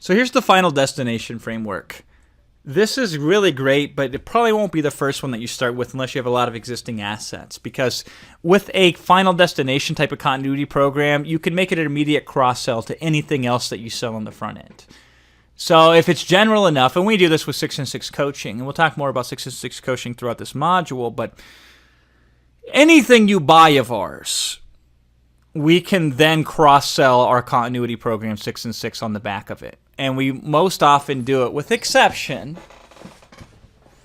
So here's the final destination framework. This is really great, but it probably won't be the first one that you start with unless you have a lot of existing assets. Because with a final destination type of continuity program, you can make it an immediate cross-sell to anything else that you sell on the front end. So if it's general enough, and we do this with 6 and 6 coaching, and we'll talk more about 6 and 6 coaching throughout this module, but anything you buy of ours, we can then cross-sell our continuity program 6 and 6 on the back of it. And we most often do it with exception.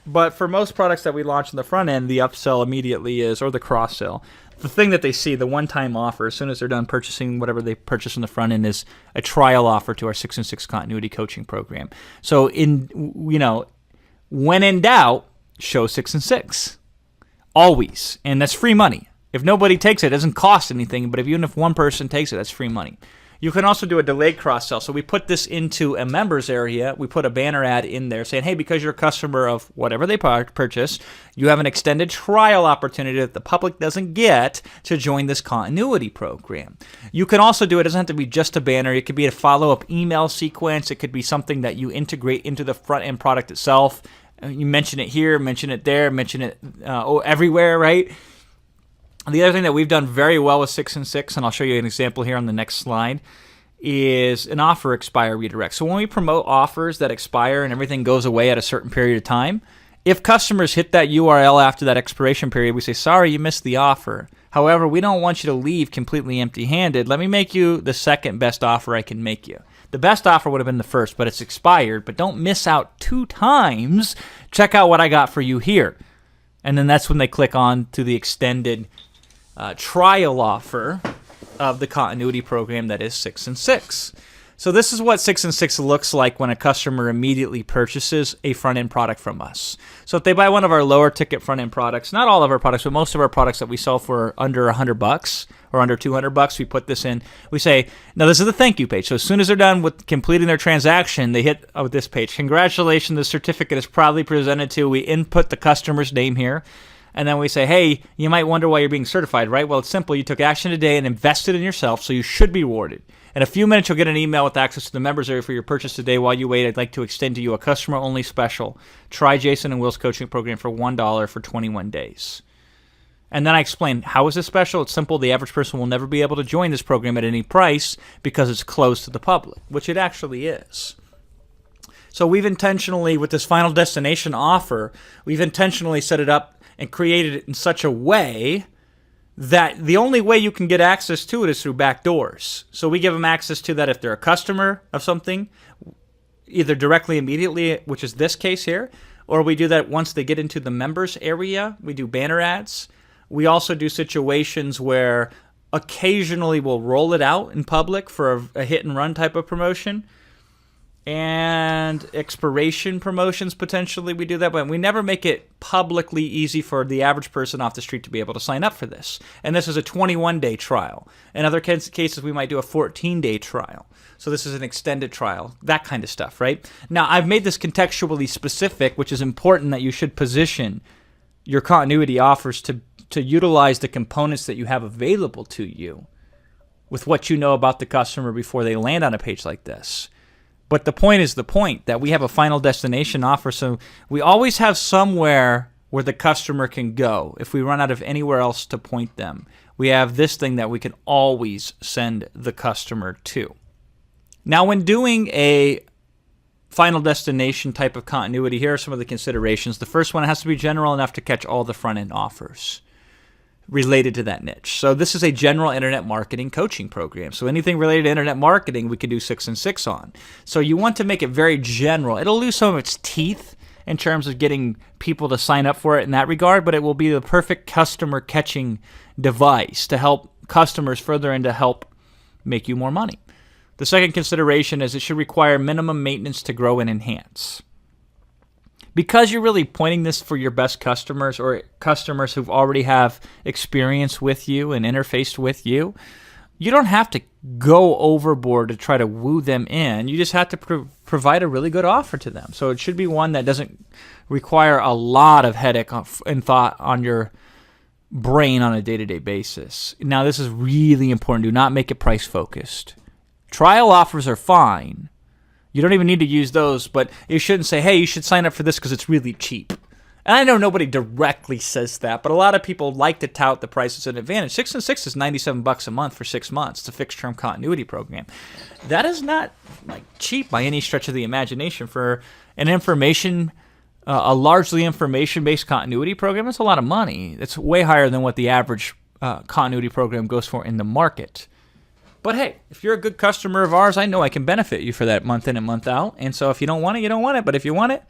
But for most products that we launch on the front end, the upsell immediately is, or the cross-sell. The thing that they see, the one-time offer, as soon as they're done purchasing whatever they purchase on the front end, is a trial offer to our 6 and 6 continuity coaching program. So when in doubt, show 6 and 6. Always. And that's free money. If nobody takes it, it doesn't cost anything, but even if one person takes it, that's free money. You can also do a delayed cross-sell. So we put this into a members area. We put a banner ad in there saying, hey, because you're a customer of whatever they purchase, you have an extended trial opportunity that the public doesn't get to join this continuity program. You can also do it doesn't have to be just a banner. It could be a follow-up email sequence. It could be something that you integrate into the front-end product itself. You mention it here, mention it there, mention it everywhere, right? The other thing that we've done very well with 6 and 6, and I'll show you an example here on the next slide, is an offer expire redirect. So when we promote offers that expire and everything goes away at a certain period of time, if customers hit that URL after that expiration period, we say, sorry, you missed the offer. However, we don't want you to leave completely empty-handed. Let me make you the second best offer I can make you. The best offer would have been the first, but it's expired. But don't miss out 2 times. Check out what I got for you here. And then that's when they click on to the extended trial offer of the continuity program that is 6 and 6. So this is what 6 and 6 looks like when a customer immediately purchases a front-end product from us. So if they buy one of our lower ticket front-end products, not all of our products, but most of our products that we sell for under $100 or under $200, we put this in. We say, now this is the thank you page. So as soon as they're done with completing their transaction, they hit this page. Congratulations, the certificate is proudly presented to. We input the customer's name here. And then we say, hey, you might wonder why you're being certified, right? Well, it's simple. You took action today and invested in yourself, so you should be rewarded. In a few minutes, you'll get an email with access to the members area for your purchase today. While you wait, I'd like to extend to you a customer-only special. Try Jason and Will's coaching program for $1 for 21 days. And then I explain, how is this special? It's simple. The average person will never be able to join this program at any price because it's closed to the public, which it actually is. So we've intentionally, with this final destination offer, we've intentionally set it up and created it in such a way that the only way you can get access to it is through back doors. So we give them access to that if they're a customer of something, either directly, immediately, which is this case here, or we do that once they get into the members area. We do banner ads. We also do situations where occasionally we'll roll it out in public for a hit and run type of promotion. And expiration promotions, potentially we do that, but we never make it publicly easy for the average person off the street to be able to sign up for this. And this is a 21-day trial. In other cases, we might do a 14-day trial. So this is an extended trial, that kind of stuff, right? Now, I've made this contextually specific, which is important that you should position your continuity offers to utilize the components that you have available to you with what you know about the customer before they land on a page like this. But the point is the point, that we have a final destination offer, so we always have somewhere where the customer can go if we run out of anywhere else to point them. We have this thing that we can always send the customer to. Now, when doing a final destination type of continuity, here are some of the considerations. The first one, it has to be general enough to catch all the front-end offers related to that niche. So this is a general internet marketing coaching program. So anything related to internet marketing, we could do 6 and 6 on. So you want to make it very general. It'll lose some of its teeth in terms of getting people to sign up for it in that regard, but it will be the perfect customer catching device to help customers further and to help make you more money. The second consideration is it should require minimum maintenance to grow and enhance. Because you're really pointing this for your best customers or customers who've already have experience with you and interfaced with you, you don't have to go overboard to try to woo them in. You just have to provide a really good offer to them. So it should be one that doesn't require a lot of headache and thought on your brain on a day-to-day basis. Now, this is really important. Do not make it price-focused. Trial offers are fine. You don't even need to use those, but you shouldn't say, hey, you should sign up for this because it's really cheap. And I know nobody directly says that, but a lot of people like to tout the price as an advantage. 6 and 6 is $97 a month for 6 months. It's a fixed-term continuity program. That is not like cheap by any stretch of the imagination for an a largely information-based continuity program. It's a lot of money. It's way higher than what the average continuity program goes for in the market. But hey, if you're a good customer of ours, I know I can benefit you for that month in and month out. And so if you don't want it, you don't want it. But if you want it,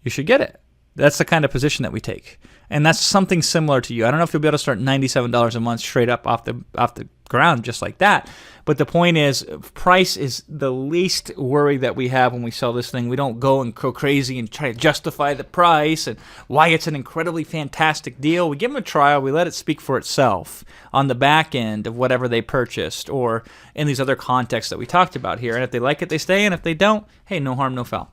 you should get it. That's the kind of position that we take. And that's something similar to you. I don't know if you'll be able to start $97 a month straight up off the ground just like that. But the point is, price is the least worry that we have when we sell this thing. We don't go and go crazy and try to justify the price and why it's an incredibly fantastic deal. We give them a trial. We let it speak for itself on the back end of whatever they purchased or in these other contexts that we talked about here. And if they like it, they stay. And if they don't, hey, no harm, no foul.